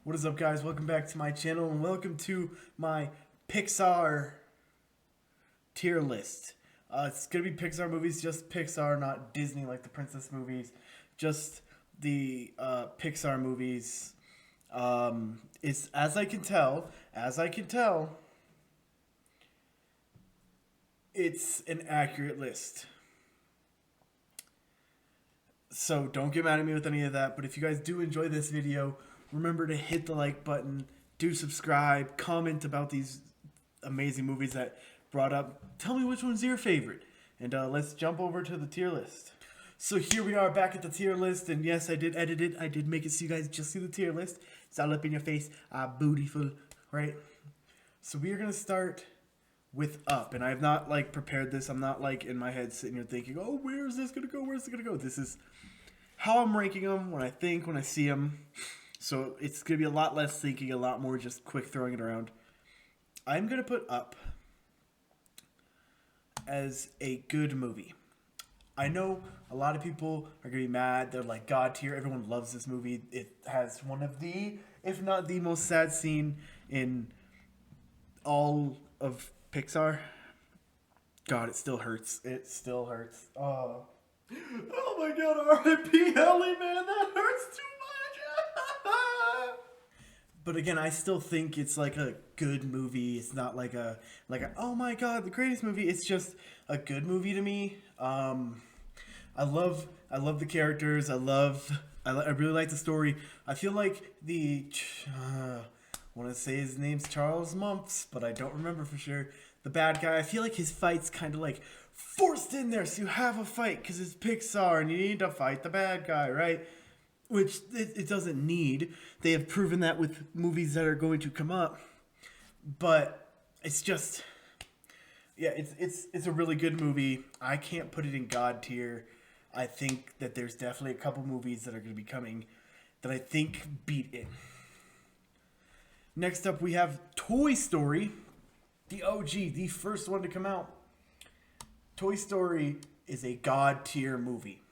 What is up, guys? Welcome back to my channel and welcome to my Pixar tier list. It's gonna be Pixar movies, just Pixar, not Disney like the princess movies, just the Pixar movies. It's as I can tell, it's an accurate list. So don't get mad at me with any of that, but if you guys do enjoy this video, remember to hit the like button, do subscribe, comment about these amazing movies that brought up. Tell me which one's your favorite. And let's jump over to the tier list. So here we are back at the tier list, and yes, I did edit it. I did make it so you guys just see the tier list. It's all up in your face, bootyful, right? So we are going to start with Up, and I have not prepared this. I'm not in my head sitting here thinking, oh, where is this going to go? Where's it going to go? This is how I'm ranking them when I see them. So it's going to be a lot less thinking, a lot more just quick throwing it around. I'm going to put Up as a good movie. I know a lot of people are going to be mad. They're like, God tier. Everyone loves this movie. It has one of the, if not the most sad scene in all of Pixar. God, it still hurts. It still hurts. Oh my God, R.I.P. Ellie, man. That hurts too much. But again, I still think it's like a good movie. It's not like a oh my God, the greatest movie. It's just a good movie to me. I love the characters. I really like the story. I feel like I want to say his name's Charles Mumps, but I don't remember for sure. The bad guy, I feel like his fight's kind of like forced in there, so you have a fight because it's Pixar and you need to fight the bad guy, right? Which it doesn't need. They have proven that with movies that are going to come up. But it's just, yeah, it's a really good movie. I can't put it in God tier. I think that there's definitely a couple movies that are going to be coming that I think beat it. Next up, we have Toy Story, the OG, the first one to come out. Toy Story is a God tier movie.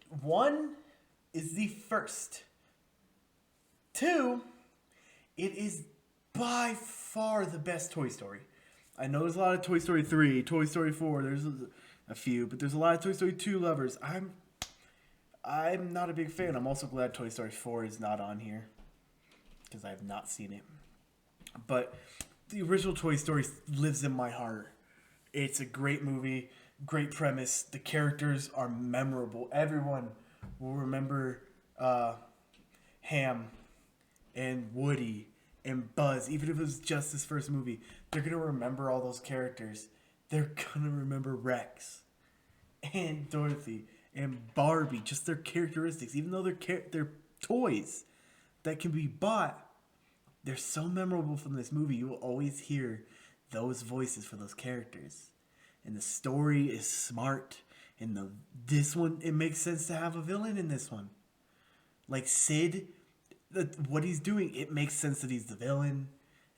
One is the first. Two, it is by far the best Toy Story. I know there's a lot of Toy Story 3, Toy Story 4, there's a few, but there's a lot of Toy Story 2 lovers. I'm not a big fan. I'm also glad Toy Story 4 is not on here, because I have not seen it. But the original Toy Story lives in my heart. It's a great movie, great premise. The characters are memorable. Everyone will remember Ham and Woody and Buzz. Even if it was just this first movie, they're going to remember all those characters. They're going to remember Rex and Dorothy and Barbie, just their characteristics. Even though they're toys that can be bought, they're so memorable from this movie. You will always hear those voices for those characters. And the story is smart. And this one, it makes sense to have a villain in this one. Like Sid, what he's doing, it makes sense that he's the villain.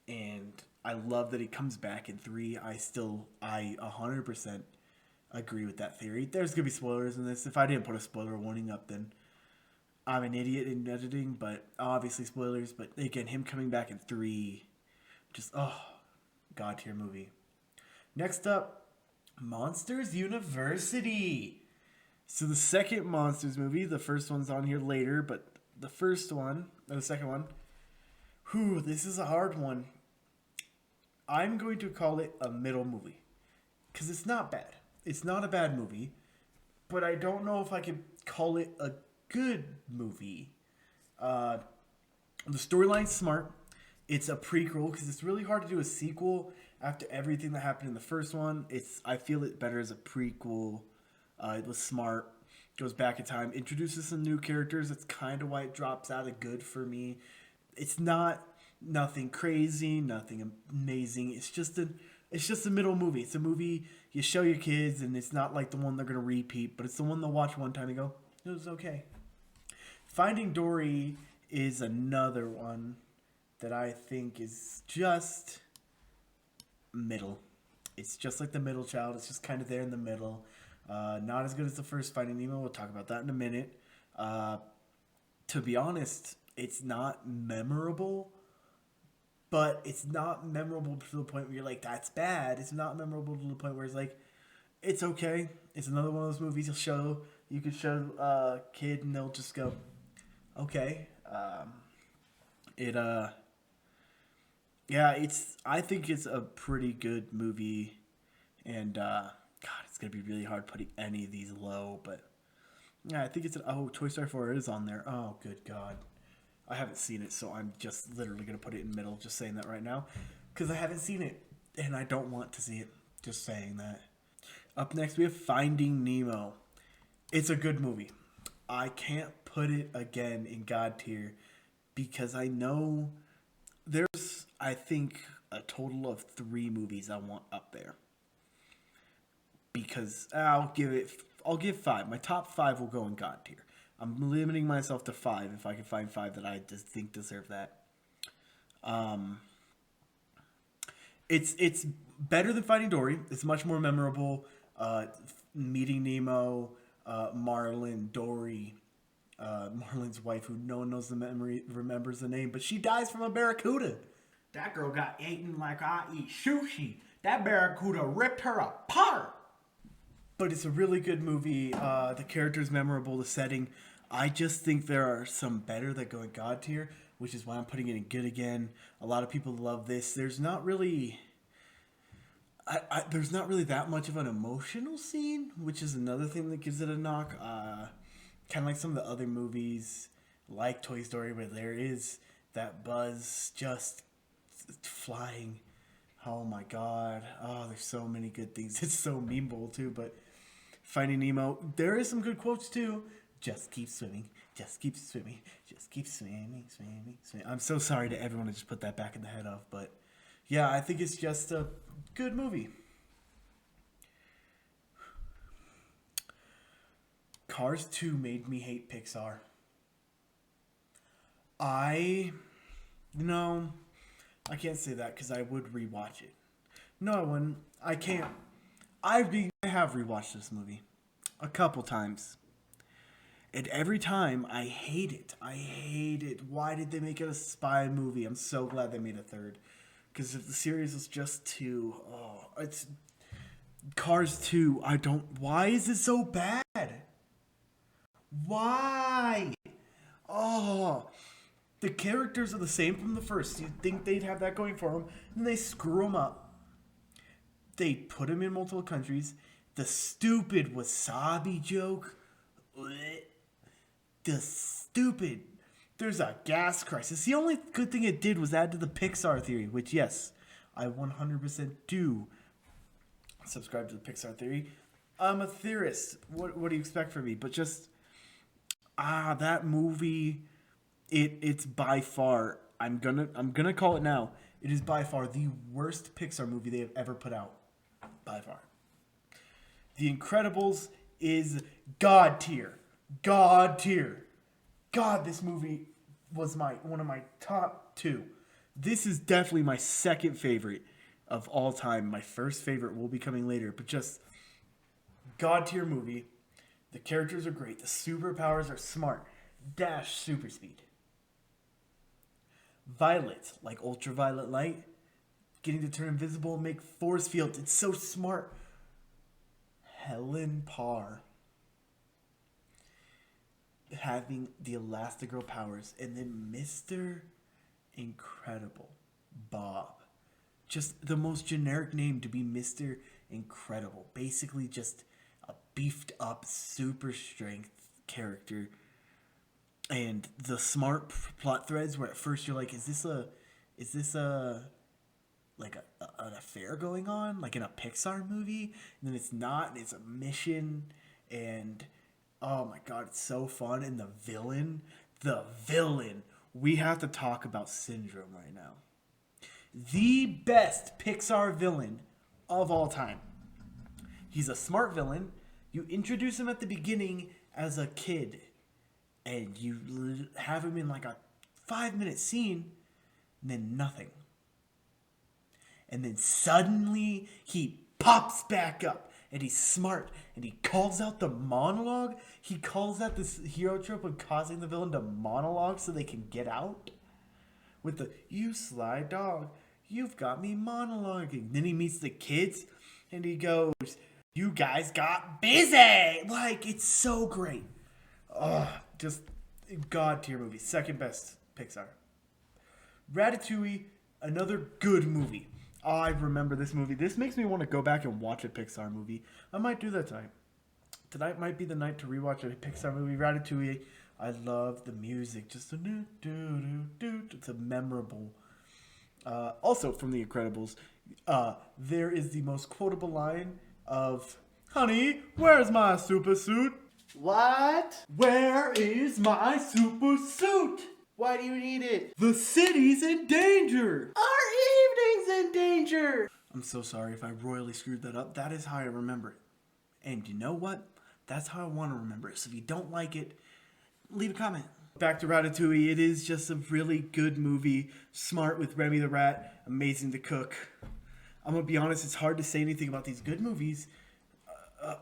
And I love that he comes back in 3. I 100% agree with that theory. There's going to be spoilers in this. If I didn't put a spoiler warning up, then I'm an idiot in editing, but obviously spoilers. But again, him coming back in 3, just, God tier movie. Next up, Monsters University. So the second Monsters movie, the first one's on here later, but the second one, this is a hard one. I'm going to call it a middle movie, because it's not bad. It's not a bad movie, but I don't know if I could call it a good movie. The storyline's smart. It's a prequel, because it's really hard to do a sequel after everything that happened in the first one. I feel it better as a prequel. It was smart. Goes back in time, introduces some new characters. That's kind of why it drops out of good for me. It's nothing crazy, nothing amazing. It's just a middle movie. It's a movie you show your kids, and it's not like the one they're gonna repeat, but it's the one they'll watch one time and go, it was okay. Finding Dory is another one that I think is just middle. It's just like the middle child. It's just kind of there in the middle. Not as good as the first Finding Nemo. We'll talk about that in a minute. To be honest, it's not memorable, but it's not memorable to the point where you're like, that's bad. It's not memorable to the point where it's like, it's okay. It's another one of those movies you could show a kid and they'll just go, okay. It yeah, I think it's a pretty good movie, and God, it's gonna be really hard putting any of these low, but yeah, I think Toy Story 4 is on there. Oh, good God. I haven't seen it, so I'm just literally gonna put it in the middle, just saying that right now, because I haven't seen it, and I don't want to see it. Just saying that. Up next, we have Finding Nemo. It's a good movie. I can't put it again in God tier because I know there's, I think, a total of 3 movies I want up there. Because I'll give 5. My top 5 will go in God tier. I'm limiting myself to 5 if I can find 5 that I just think deserve that. It's better than Finding Dory. It's much more memorable. Meeting Nemo, Marlin, Dory, Marlin's wife, who no one remembers the name, but she dies from a barracuda. That girl got eaten like I eat sushi. That barracuda ripped her apart. But it's a really good movie. The character's memorable, the setting. I just think there are some better that go in God tier, which is why I'm putting it in good again. A lot of people love this. There's not really that much of an emotional scene, which is another thing that gives it a knock. Kind of like some of the other movies, like Toy Story, where there is that Buzz just flying. Oh my God. Oh, there's so many good things. It's so memeable too, but Finding Nemo, there is some good quotes too. Just keep swimming. Just keep swimming. Just keep swimming, swimming, swimming. I'm so sorry to everyone to just put that back in the head of, but yeah, I think it's just a good movie. Cars 2 made me hate Pixar. I can't say that because I would rewatch it. No, I wouldn't. I can't. I have rewatched this movie a couple times. And every time, I hate it. I hate it. Why did they make it a spy movie? I'm so glad they made a third. Because if the series was just 2, it's Cars 2. Why is it so bad? Why? Oh, the characters are the same from the first. You'd think they'd have that going for them. And they screw them up. They put them in multiple countries. The stupid wasabi joke. There's a gas crisis. The only good thing it did was add to the Pixar theory, which, yes, I 100% do subscribe to the Pixar theory. I'm a theorist. What do you expect from me? But just, that movie, it's by far, I'm gonna call it now. It is by far the worst Pixar movie they have ever put out. By far. The Incredibles is God tier. God tier. God, this movie was one of my top 2. This is definitely my second favorite of all time. My first favorite will be coming later, but just God tier movie. The characters are great. The superpowers are smart. Dash super speed. Violet, like ultraviolet light, getting to turn invisible and make force fields. It's so smart. Helen Parr, having the Elastigirl powers, and then Mr. Incredible, Bob. Just the most generic name to be Mr. Incredible. Basically just a beefed up super strength character. And the smart plot threads where at first you're like, is this like an affair going on? Like in a Pixar movie? And then it's not, and it's a mission, and oh my God, it's so fun. And the villain, we have to talk about Syndrome right now. The best Pixar villain of all time. He's a smart villain. You introduce him at the beginning as a kid, and you have him in like a 5-minute scene, and then nothing. And then suddenly he pops back up and he's smart, and he calls out the monologue. He calls out this hero trope of causing the villain to monologue so they can get out. With the, you sly dog, you've got me monologuing. Then he meets the kids, and he goes, you guys got busy. Like, it's so great. Just God tier movie. Second best Pixar. Ratatouille, another good movie. I remember this movie. This makes me want to go back and watch a Pixar movie. I might do that tonight. Tonight might be the night to rewatch a Pixar movie. Ratatouille. I love the music. Just a do. It's a memorable. Also from The Incredibles, there is the most quotable line of, "Honey, where's my super suit?" What? Where is my super suit? Why do you need it? The city's in danger. Our evening's in danger. I'm so sorry if I royally screwed that up. That is how I remember it. And you know what? That's how I want to remember it. So if you don't like it, leave a comment. Back to Ratatouille. It is just a really good movie. Smart with Remy the Rat. Amazing to cook. I'm going to be honest, it's hard to say anything about these good movies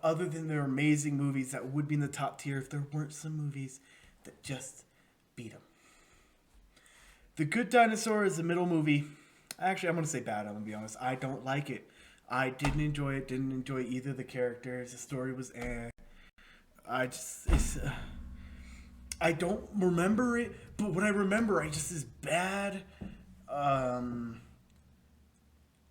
other than they're amazing movies that would be in the top tier if there weren't some movies that just beat them. The Good Dinosaur is a middle movie. Actually, I'm going to say bad. I'm going to be honest. I don't like it. I didn't enjoy it. Didn't enjoy either of the characters. The story was I don't remember it. But what I remember, I just is bad.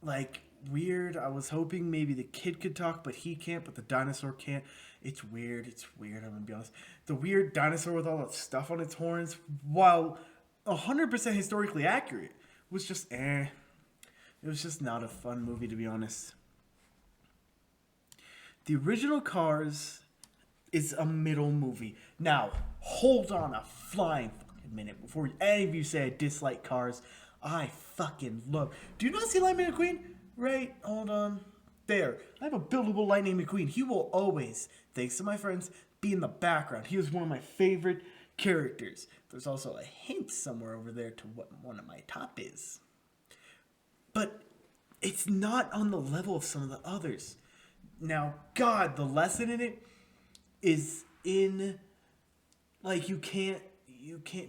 Like, weird. I was hoping maybe the kid could talk, but he can't. But the dinosaur can't. It's weird. I'm going to be honest. The weird dinosaur with all that stuff on its horns, while 100% historically accurate, was just It was just not a fun movie, to be honest. The original Cars is a middle movie. Now, hold on a flying fucking minute before any of you say I dislike Cars. I fucking love. Do you not see Lightning McQueen? Right, hold on. There. I have a buildable Lightning McQueen. He will always, thanks to my friends, be in the background. He was one of my favorite characters. There's also a hint somewhere over there to what one of my top is. But it's not on the level of some of the others. Now, God, the lesson in it is in, like, you can't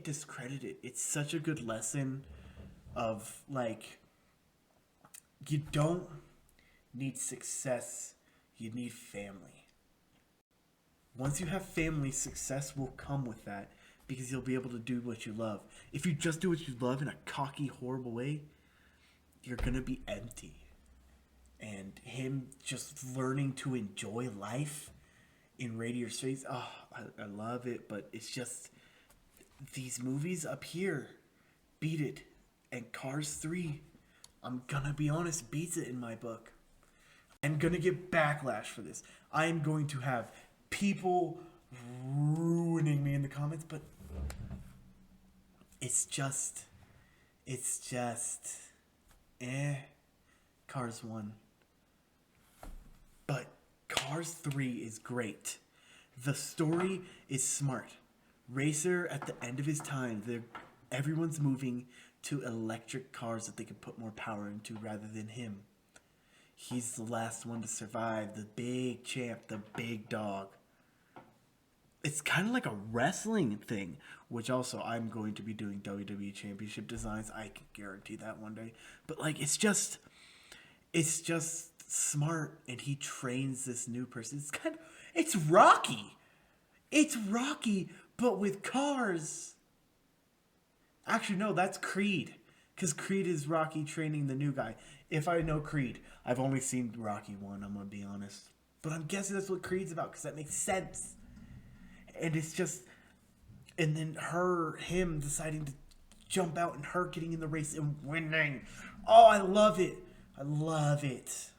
discredit it. It's such a good lesson of, like, you don't need success, you need family. Once you have family, success will come with that because you'll be able to do what you love. If you just do what you love in a cocky, horrible way, you're going to be empty. And him just learning to enjoy life in Radier's face, I love it, but it's just these movies up here beat it. And Cars 3, I'm gonna be honest, beats it in my book. I'm gonna get backlash for this. I am going to have people ruining me in the comments, but it's just Cars 1. But Cars 3 is great. The story is smart. Racer, at the end of his time, everyone's moving to electric cars that they can put more power into rather than him. He's the last one to survive, the big champ, the big dog. It's kind of like a wrestling thing, which also I'm going to be doing WWE Championship designs. I can guarantee that one day. But like, it's just smart, and he trains this new person. It's Rocky. It's Rocky, but with cars. Actually, no, that's Creed. Because Creed is Rocky training the new guy. If I know Creed, I've only seen Rocky 1, I'm going to be honest. But I'm guessing that's what Creed's about, because that makes sense. And it's just... And then him deciding to jump out, and her getting in the race and winning. Oh, I love it. I love it.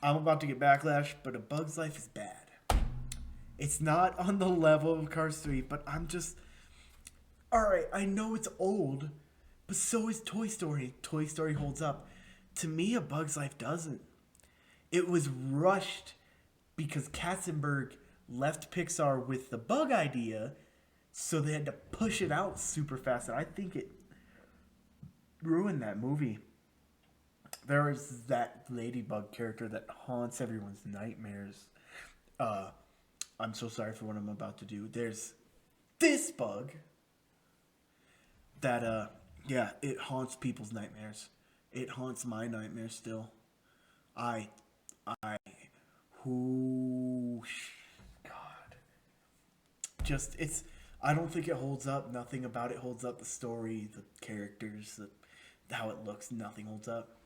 I'm about to get backlash, but A Bug's Life is bad. It's not on the level of Cars 3, but I'm just... Alright, I know it's old, but so is Toy Story. Toy Story holds up. To me, A Bug's Life doesn't. It was rushed because Katzenberg left Pixar with the bug idea, so they had to push it out super fast, and I think it ruined that movie. There is that ladybug character that haunts everyone's nightmares. I'm so sorry for what I'm about to do. There's this bug that yeah, it haunts people's nightmares. It haunts my nightmares still. I I who God. Just it's I don't think it holds up. Nothing about it holds up. The story, the characters, how it looks, nothing holds up.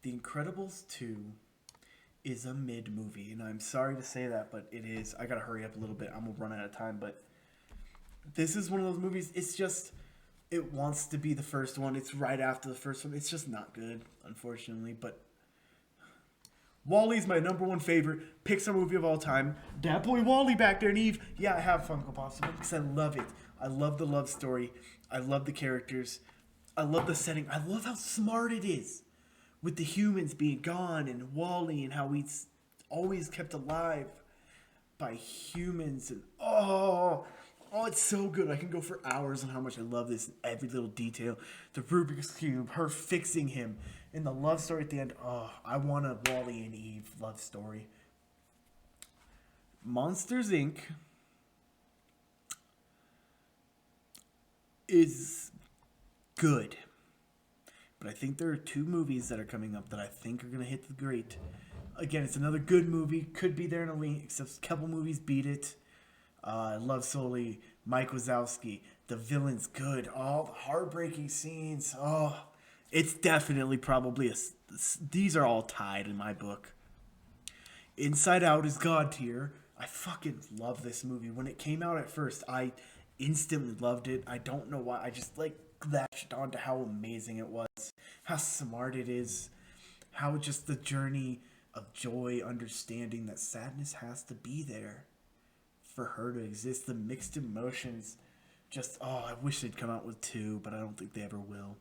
The Incredibles 2 is a mid movie, and I'm sorry to say that, but it is. I gotta hurry up a little bit. I'm gonna run out of time, but this is one of those movies. It's just it wants to be the first one. It's right after the first one. It's just not good, unfortunately. But WALL-E's my number one favorite Pixar movie of all time. That boy WALL-E back there, and Eve. Yeah, I have Funko Pops because I love it. I love the love story. I love the characters. I love the setting. I love how smart it is with the humans being gone and WALL-E and how he's always kept alive by humans. And oh, it's so good. I can go for hours on how much I love this and every little detail. The Rubik's Cube, her fixing him, and the love story at the end. Oh, I want a WALL-E and Eve love story. Monsters, Inc. is good. But I think there are two movies that are coming up that I think are going to hit the great. Again, it's another good movie. Could be there in a link, except a couple movies beat it. I love Sully, Mike Wazowski. The villain's good. All the heartbreaking scenes. Oh, it's definitely probably these are all tied in my book. Inside Out is God tier. I fucking love this movie. When it came out at first, I instantly loved it. I don't know why. I just latched on to how amazing it was, how smart it is, how just the journey of joy, understanding that sadness has to be there for her to exist, the mixed emotions. Just, I wish they'd come out with 2, but I don't think they ever will.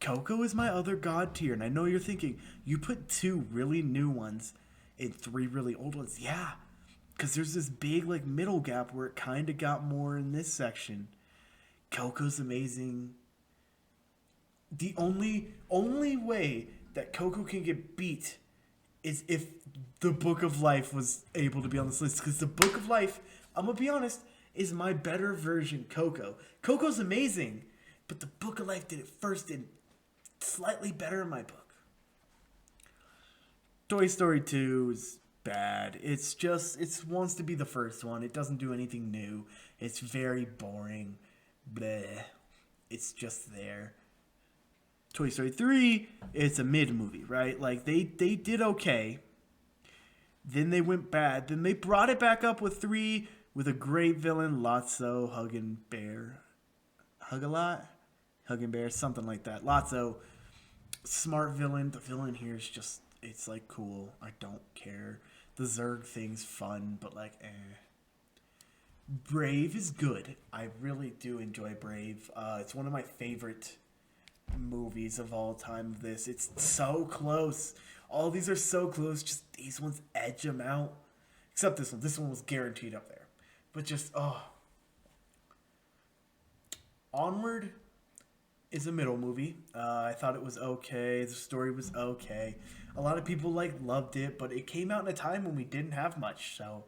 Coco is my other God tier, and I know you're thinking, you put 2 really new ones and 3 really old ones. Yeah, because there's this big middle gap where it kind of got more in this section. Coco's amazing. The only way that Coco can get beat is if the Book of Life was able to be on this list. Because the Book of Life, I'm going to be honest, is my better version Coco. Coco's amazing, but the Book of Life did it first and slightly better in my book. Toy Story 2 is bad. It wants to be the first one. It doesn't do anything new. It's very boring. Bleh. It's just there. Toy Story 3, it's a mid movie, right? They did okay. Then they went bad. Then they brought it back up with 3 with a great villain, Lotso, Huggin' Bear. Hug-a-Lot? Huggin' Bear, something like that. Lotso, smart villain. The villain here is just, it's cool. I don't care. The Zurg thing's fun, but Brave is good. I really do enjoy Brave. It's one of my favorite movies of all time. It's so close. All these are so close. Just these ones edge them out. Except this one. This one was guaranteed up there. But just, Onward is a middle movie. I thought it was okay. The story was okay. A lot of people loved it, but it came out in a time when we didn't have much, so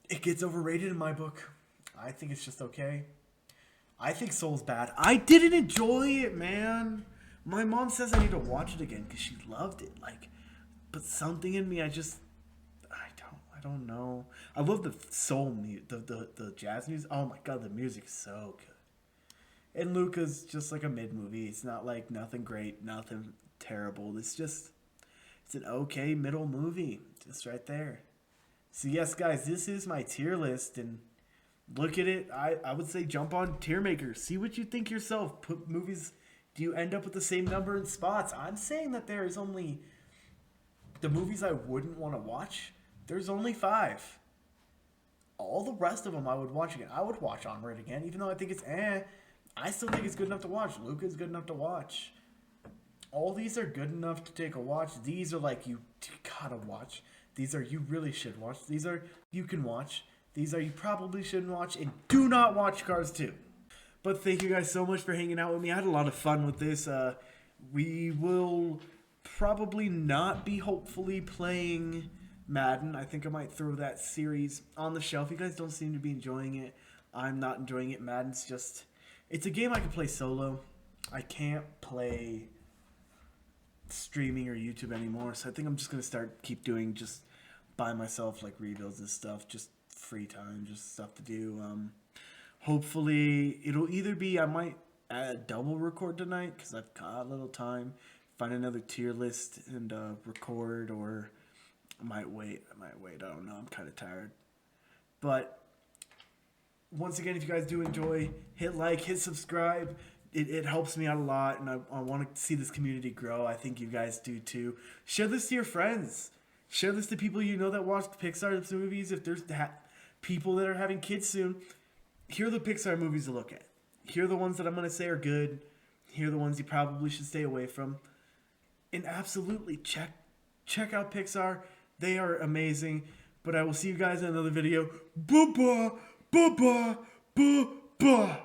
it gets overrated in my book. I think it's just okay. I think Soul's bad. I didn't enjoy it, man. My mom says I need to watch it again because she loved it. But something in me, I don't know. I love the soul music, the jazz music. Oh my god, the music's so good. And Luca's just a mid movie. It's not nothing great, nothing terrible. It's an okay middle movie, just right there. So yes, guys, this is my tier list, and look at it. I would say jump on Tiermaker. See what you think yourself. Put movies. Do you end up with the same number in spots? I'm saying that there is only the movies I wouldn't want to watch. There's only 5. All the rest of them I would watch again. I would watch Onward again, even though I think it's I still think it's good enough to watch. Luca's good enough to watch. All these are good enough to take a watch. These are you gotta watch. These are you really should watch. These are you can watch. These are you probably shouldn't watch. And do not watch Cars 2. But thank you guys so much for hanging out with me. I had a lot of fun with this. We will probably not be hopefully playing Madden. I think I might throw that series on the shelf. You guys don't seem to be enjoying it. I'm not enjoying it. Madden's just... It's a game I can play solo. I can't play streaming or YouTube anymore. So I think I'm just going to keep doing just by myself, like rebuilds and stuff. Just free time, just stuff to do. Hopefully, it'll either be... I might double record tonight because I've got a little time. Find another tier list and record, or I might wait. I don't know. I'm kind of tired. But once again, if you guys do enjoy, hit like, hit subscribe. It helps me out a lot, and I want to see this community grow. I think you guys do too. Share this to your friends. Share this to people you know that watch Pixar movies. If there's people that are having kids soon, here are the Pixar movies to look at. Here are the ones that I'm going to say are good. Here are the ones you probably should stay away from. And absolutely check out Pixar. They are amazing. But I will see you guys in another video. Bye-bye. Bye-bye. Bye-bye.